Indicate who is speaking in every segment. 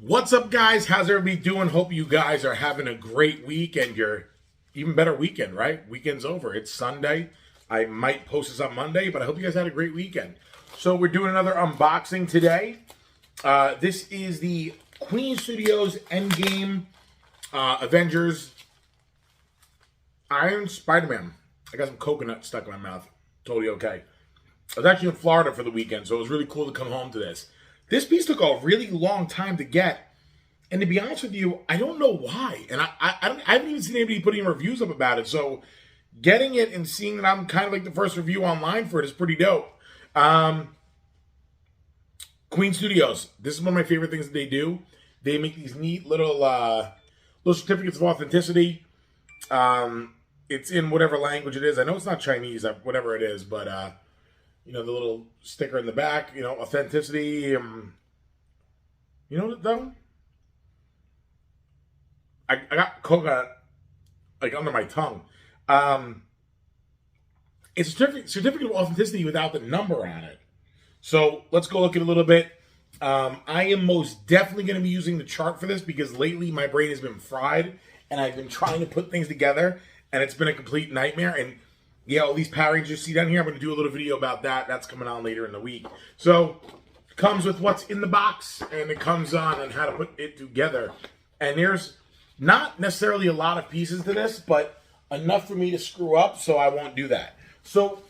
Speaker 1: What's up, guys? How's everybody doing? Hope you guys are having a great week and your even better weekend, right? Weekend's over. It's Sunday. I might post this on Monday, but I hope you guys had a great weekend. So we're doing another unboxing today. This is the Queen Studios EndGame Avengers Iron Spiderman. I got some coconut stuck in my mouth. Totally okay. I was actually in Florida for the weekend, so it was really cool to come home to this. This piece took a really long time to get, and to be honest with you, I don't know why. And I haven't even seen anybody putting reviews up about it. So getting it and seeing that I'm kind of like the first review online for it is pretty dope. Queen Studios. This is one of my favorite things that they do. They make these neat little certificates of authenticity. It's in whatever language it is. I know it's not Chinese, whatever it is, but you know, the little sticker in the back, you know, authenticity. You know what, though? I got coconut, like, under my tongue. It's a certificate of authenticity without the number on it. So let's go look at it a little bit. I am most definitely going to be using the chart for this because lately my brain has been fried and I've been trying to put things together and it's been a complete nightmare. And yeah, all these Power Rangers you see down here, I'm going to do a little video about that. That's coming on later in the week. So it comes with what's in the box and it comes on and how to put it together. And there's not necessarily a lot of pieces to this, but enough for me to screw up, so I won't do that. So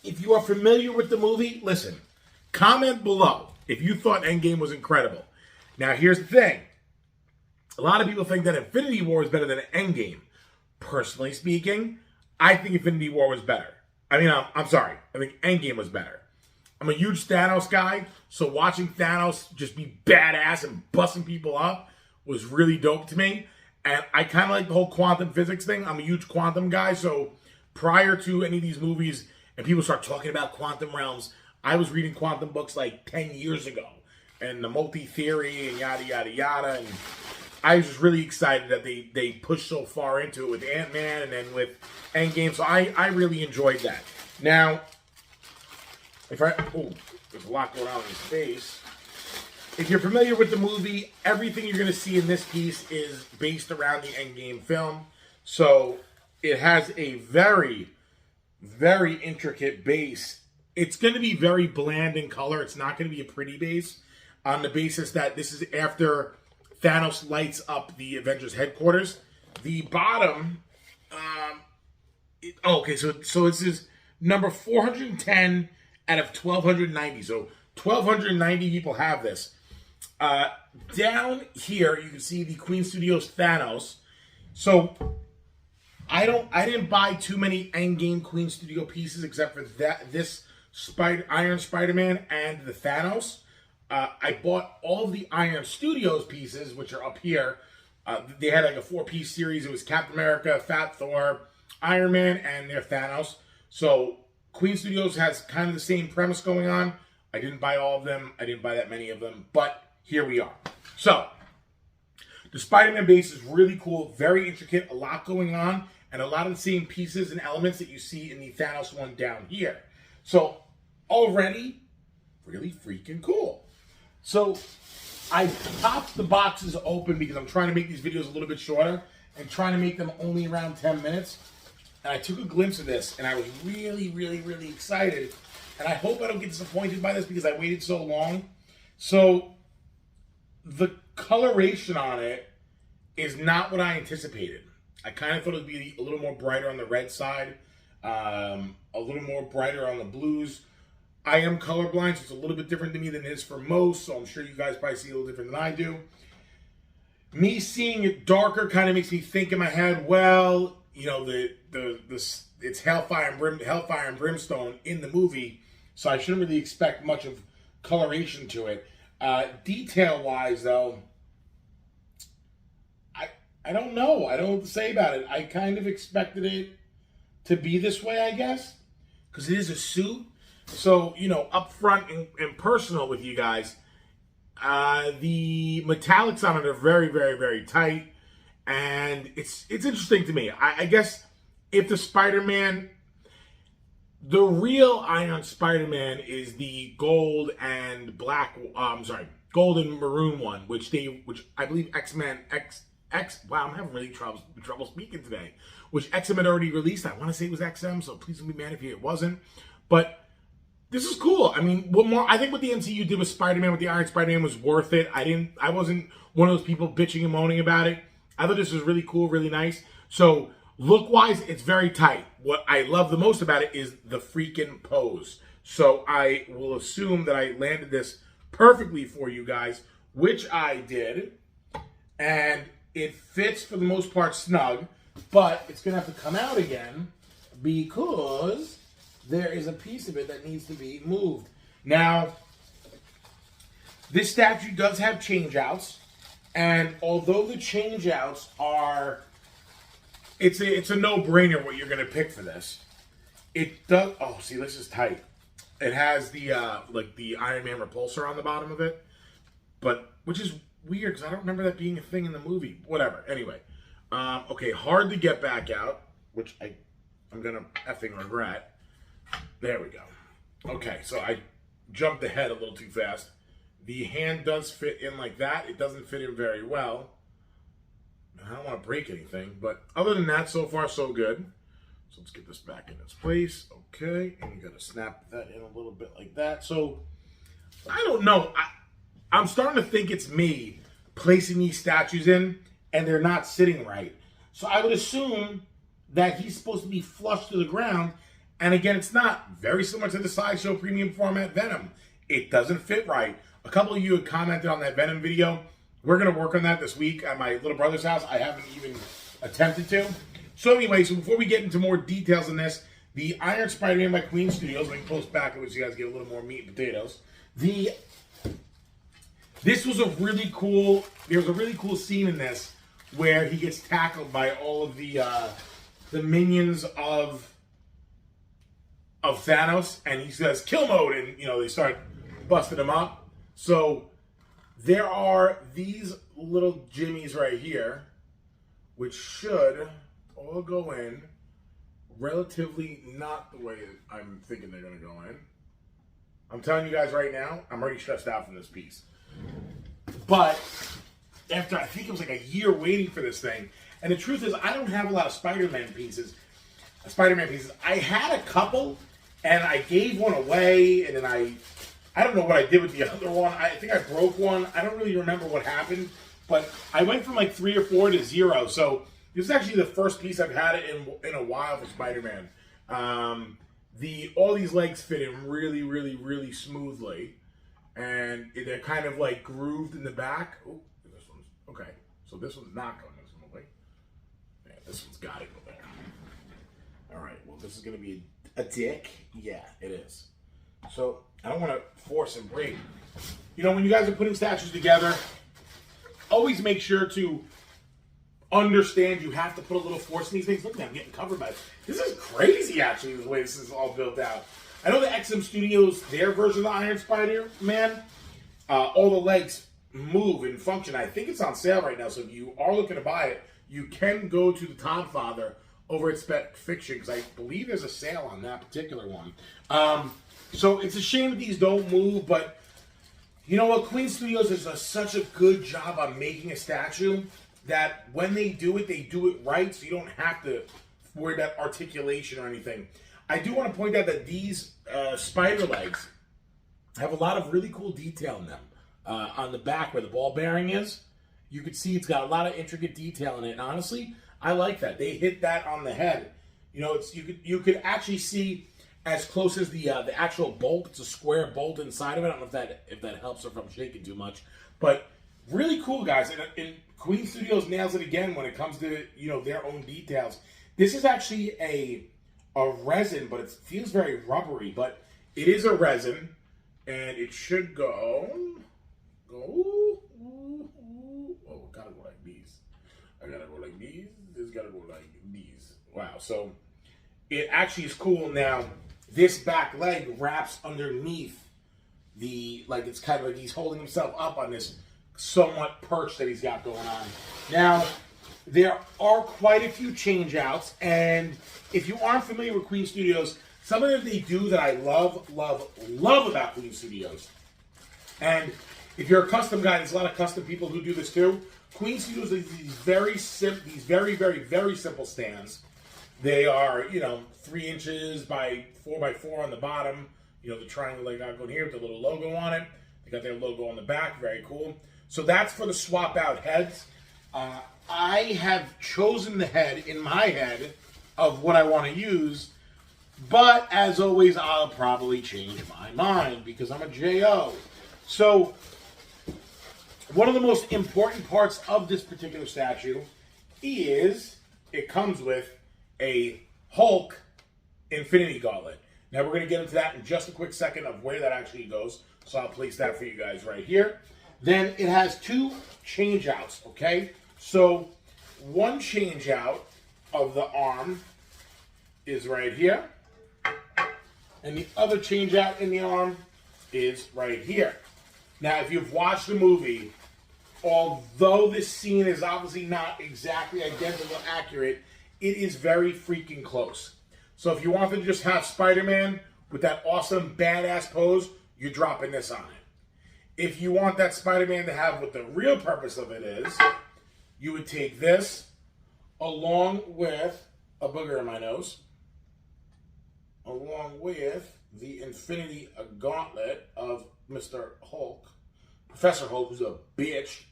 Speaker 1: if you are familiar with the movie, listen, comment below if you thought EndGame was incredible. Now, here's the thing. A lot of people think that Infinity War is better than EndGame. Personally speaking, I think Infinity War was better. I mean, I'm sorry. I think EndGame was better. I'm a huge Thanos guy, so watching Thanos just be badass and busting people up was really dope to me. And I kind of like the whole quantum physics thing. I'm a huge quantum guy, so prior to any of these movies and people start talking about quantum realms, I was reading quantum books like 10 years ago. And the multi-theory and yada, yada, yada. And I was just really excited that they pushed so far into it with Ant-Man and then with EndGame. So I really enjoyed that. Now, there's a lot going on in his face. If you're familiar with the movie, everything you're going to see in this piece is based around the EndGame film. So it has a very, very intricate base. It's going to be very bland in color. It's not going to be a pretty base on the basis that this is after Thanos lights up the Avengers headquarters. The bottom, so this is number 410 out of 1,290. So 1,290 people have this. Down here, you can see the Queen Studios Thanos. So I didn't buy too many EndGame Queen Studio pieces except for this Iron Spider-Man and the Thanos. I bought all of the Iron Studios pieces, which are up here. They had like a 4-piece series. It was Captain America, Fat Thor, Iron Man, and their Thanos. So Queen Studios has kind of the same premise going on. I didn't buy all of them. I didn't buy that many of them, but here we are. So the Spider-Man base is really cool, very intricate, a lot going on, and a lot of the same pieces and elements that you see in the Thanos one down here. So already really freaking cool. So I popped the boxes open because I'm trying to make these videos a little bit shorter and trying to make them only around 10 minutes. And I took a glimpse of this and I was really, really, really excited. And I hope I don't get disappointed by this because I waited so long. So the coloration on it is not what I anticipated. I kind of thought it would be a little more brighter on the red side, a little more brighter on the blues. I am colorblind, so it's a little bit different to me than it is for most, so I'm sure you guys probably see a little different than I do. Me seeing it darker kind of makes me think in my head, well, you know, it's Hellfire and Brimstone in the movie, so I shouldn't really expect much of coloration to it. Detail-wise, though, I don't know. I don't know what to say about it. I kind of expected it to be this way, I guess, because it is a suit. So, you know, up front and personal with you guys, the metallics on it are very, very, very tight. And it's interesting to me. I guess if the Spider-Man, the real Iron Spider-Man is the gold and black, golden maroon one, which I believe wow, I'm having really trouble speaking today. Which XM had already released. I want to say it was XM, so please don't be mad if it wasn't. But this is cool. I mean, what more? I think what the MCU did with Spider-Man, with the Iron Spider-Man, was worth it. I wasn't one of those people bitching and moaning about it. I thought this was really cool, really nice. So look-wise, it's very tight. What I love the most about it is the freaking pose. So I will assume that I landed this perfectly for you guys, which I did. And it fits for the most part snug, but it's going to have to come out again because there is a piece of it that needs to be moved. Now, this statue does have change-outs, and although the change-outs are, it's a no-brainer what you're going to pick for this. It does, oh, see, this is tight. It has the, like the Iron Man repulsor on the bottom of it, but, which is weird because I don't remember that being a thing in the movie. Whatever, anyway. Okay, hard to get back out, which I'm going to effing regret. There we go. Okay, so I jumped ahead a little too fast. The hand does fit in like that. It doesn't fit in very well. I don't want to break anything, but other than that, so far so good. So let's get this back in its place. Okay, and you got to snap that in a little bit like that. So I don't know. I'm starting to think it's me placing these statues in, and they're not sitting right. So I would assume that he's supposed to be flush to the ground. And again, it's not. Very similar to the Sideshow Premium Format Venom. It doesn't fit right. A couple of you had commented on that Venom video. We're going to work on that this week at my little brother's house. I haven't even attempted to. So anyway, so before we get into more details on this, the Iron Spider-Man by Queen Studios, let me post back so you guys get a little more meat and potatoes. This was a really cool, there was a really cool scene in this where he gets tackled by all of the minions of Thanos, and he says kill mode, and they start busting him up. So there are these little jimmies right here, which should all go in relatively not the way I'm thinking they're going to go in. I'm telling you guys right now, I'm already stressed out from this piece. But after, I think it was like a year waiting for this thing, and the truth is I don't have a lot of Spider-Man pieces. I had a couple, and I gave one away, and then I don't know what I did with the other one. I think I broke one. I don't really remember what happened, but I went from like 3 or 4 to 0. So this is actually the first piece I've had it in a while for Spider-Man. All these legs fit in really, really, really smoothly, and they're kind of like grooved in the back. Oh, this one's okay. So this one's not going this one away. Yeah, this one's got to go there. All right. Well, this is going to be a dick. Yeah, it is. So I don't want to force and break. When you guys are putting statues together, always make sure to understand you have to put a little force in these things. Look at me, I'm getting covered by it. This is crazy, actually, the way this is all built out. I know the XM Studios, their version of the Iron Spider-Man, all the legs move and function. I think it's on sale right now, so if you are looking to buy it, you can go to the Toddfather over at Spec Fiction, because I believe there's a sale on that particular one. So it's a shame that these don't move, but you know what? Queen Studios does such a good job on making a statue that when they do it right, so you don't have to worry about articulation or anything. I do want to point out that these spider legs have a lot of really cool detail in them. On the back where the ball bearing is, you can see it's got a lot of intricate detail in it, and honestly, I like that. They hit that on the head. You could actually see as close as the actual bolt. It's a square bolt inside of it. I don't know if that helps or if I'm shaking too much, but really cool, guys. And Queen Studios nails it again when it comes to their own details. This is actually a resin, but it feels very rubbery. But it is a resin, and it should go. Oh, gotta go like these. I gotta go like these. This gotta go like these. Wow. So it actually is cool now. This back leg wraps underneath it's kind of like he's holding himself up on this somewhat perch that he's got going on. Now, there are quite a few change-outs, and if you aren't familiar with Queen Studios, something that they do that I love about Queen Studios, and if you're a custom guy, there's a lot of custom people who do this too. Queen Studios these very simple stands. They are, 3 inches by 4 by 4 on the bottom. The triangle they got going here with the little logo on it. They got their logo on the back. Very cool. So that's for the swap out heads. I have chosen the head in my head of what I want to use. But as always, I'll probably change my mind because I'm a JO. So one of the most important parts of this particular statue is it comes with a Hulk Infinity Gauntlet. Now we're going to get into that in just a quick second of where that actually goes. So I'll place that for you guys right here. Then it has 2 change outs, okay? So one change out of the arm is right here. And the other change out in the arm is right here. Now, if you've watched the movie, although this scene is obviously not exactly identical accurate, it is very freaking close. So if you wanted to just have Spider-Man with that awesome badass pose, you're dropping this on it. If you want that Spider-Man to have what the real purpose of it is, you would take this along with a booger in my nose, along with the Infinity Gauntlet of Mr. Hulk, Professor Hulk, who's a bitch,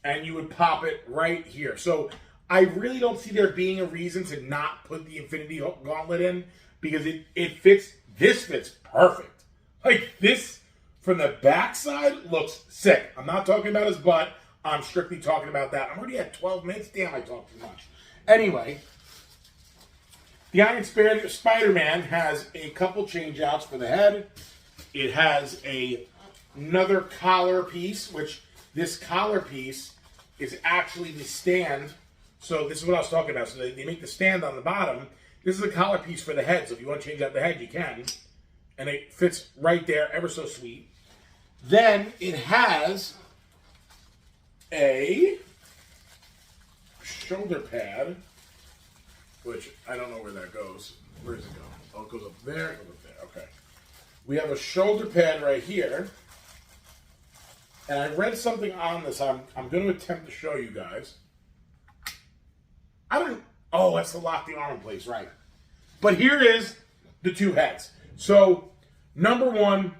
Speaker 1: and you would pop it right here. So I really don't see there being a reason to not put the Infinity Gauntlet in because it fits. This fits perfect. Like this from the backside looks sick. I'm not talking about his butt. I'm strictly talking about that. I'm already at 12 minutes. Damn, I talk too much. Anyway, the Iron Spider-Man has a couple change outs for the head. It has another collar piece, which this collar piece is actually the stand. So this is what I was talking about. So they make the stand on the bottom. This is a collar piece for the head. So if you want to change out the head, you can. And it fits right there, ever so sweet. Then it has a shoulder pad, which I don't know where that goes. Where does it go? Oh, it goes up there, it goes up there. Okay. We have a shoulder pad right here. And I read something on this. I'm going to attempt to show you guys. Oh, that's to lock the arm in place, right. But here is the 2 heads. So, number 1,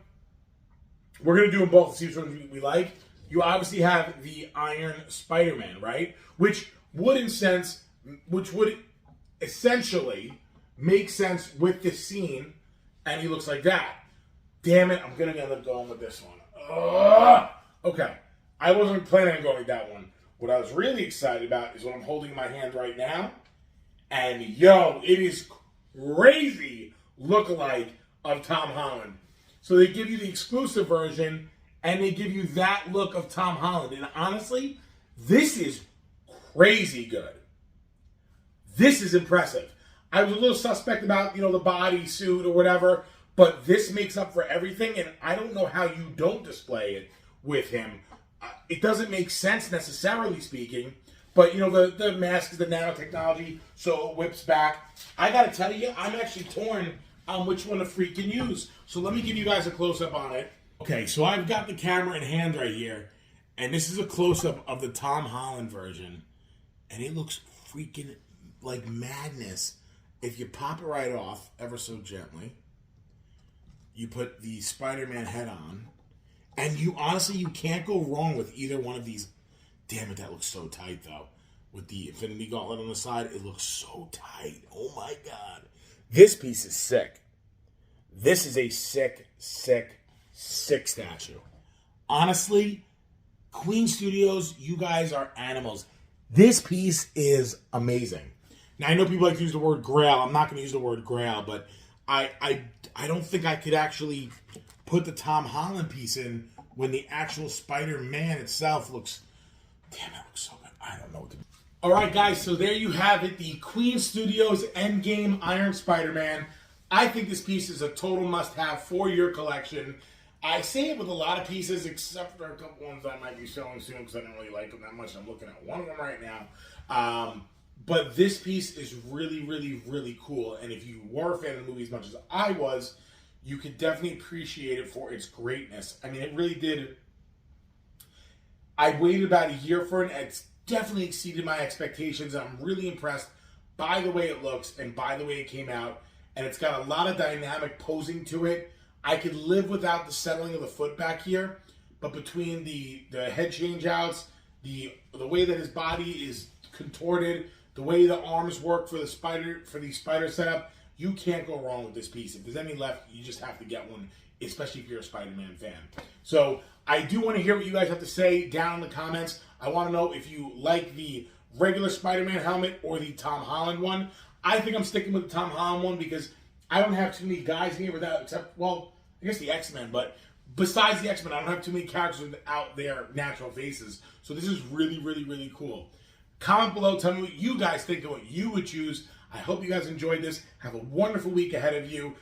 Speaker 1: we're going to do them both to see which ones we like. You obviously have the Iron Spider-Man, right? Which would essentially make sense with this scene, and he looks like that. Damn it, I'm going to end up going with this one. Ugh! Okay, I wasn't planning on going with that one. What I was really excited about is what I'm holding in my hand right now. And yo, it is crazy lookalike of Tom Holland. So they give you the exclusive version, and they give you that look of Tom Holland. And honestly, this is crazy good. This is impressive. I was a little suspect about, the body suit or whatever, but this makes up for everything, and I don't know how you don't display it with him. It doesn't make sense necessarily speaking, but the mask is the nanotechnology, so it whips back. I gotta tell you, I'm actually torn on which one to freaking use. So let me give you guys a close-up on it. Okay, so I've got the camera in hand right here, and this is a close-up of the Tom Holland version, and it looks freaking like madness. If you pop it right off, ever so gently, you put the Spider-Man head on, and you can't go wrong with either one of these. Damn it, that looks so tight, though. With the Infinity Gauntlet on the side, it looks so tight. Oh, my God. This piece is sick. This is a sick, sick, sick statue. Honestly, Queen Studios, you guys are animals. This piece is amazing. Now, I know people like to use the word grail. I'm not going to use the word grail, but I don't think I could actually put the Tom Holland piece in when the actual Spider-Man itself looks... Damn, it looks so good. I don't know what to do. All right, guys, so there you have it. The Queen Studios EndGame Iron Spider-Man. I think this piece is a total must-have for your collection. I say it with a lot of pieces, except for a couple ones I might be showing soon because I don't really like them that much. I'm looking at one of them right now. But this piece is really, really, really cool. And if you were a fan of the movie as much as I was, you could definitely appreciate it for its greatness. I mean, it really did I waited about a year for it, and it's definitely exceeded my expectations. I'm really impressed by the way it looks and by the way it came out. And it's got a lot of dynamic posing to it. I could live without the settling of the foot back here, but between the head change outs, the way that his body is contorted, the way the arms work for the spider setup, you can't go wrong with this piece. If there's any left, you just have to get one, especially if you're a Spider-Man fan. So I do want to hear what you guys have to say down in the comments. I want to know if you like the regular Spider-Man helmet or the Tom Holland one. I think I'm sticking with the Tom Holland one because I don't have too many guys here without, except, well, I guess the X-Men, but besides the X-Men, I don't have too many characters without their natural faces. So this is really, really, really cool. Comment below, tell me what you guys think of what you would choose. I hope you guys enjoyed this. Have a wonderful week ahead of you.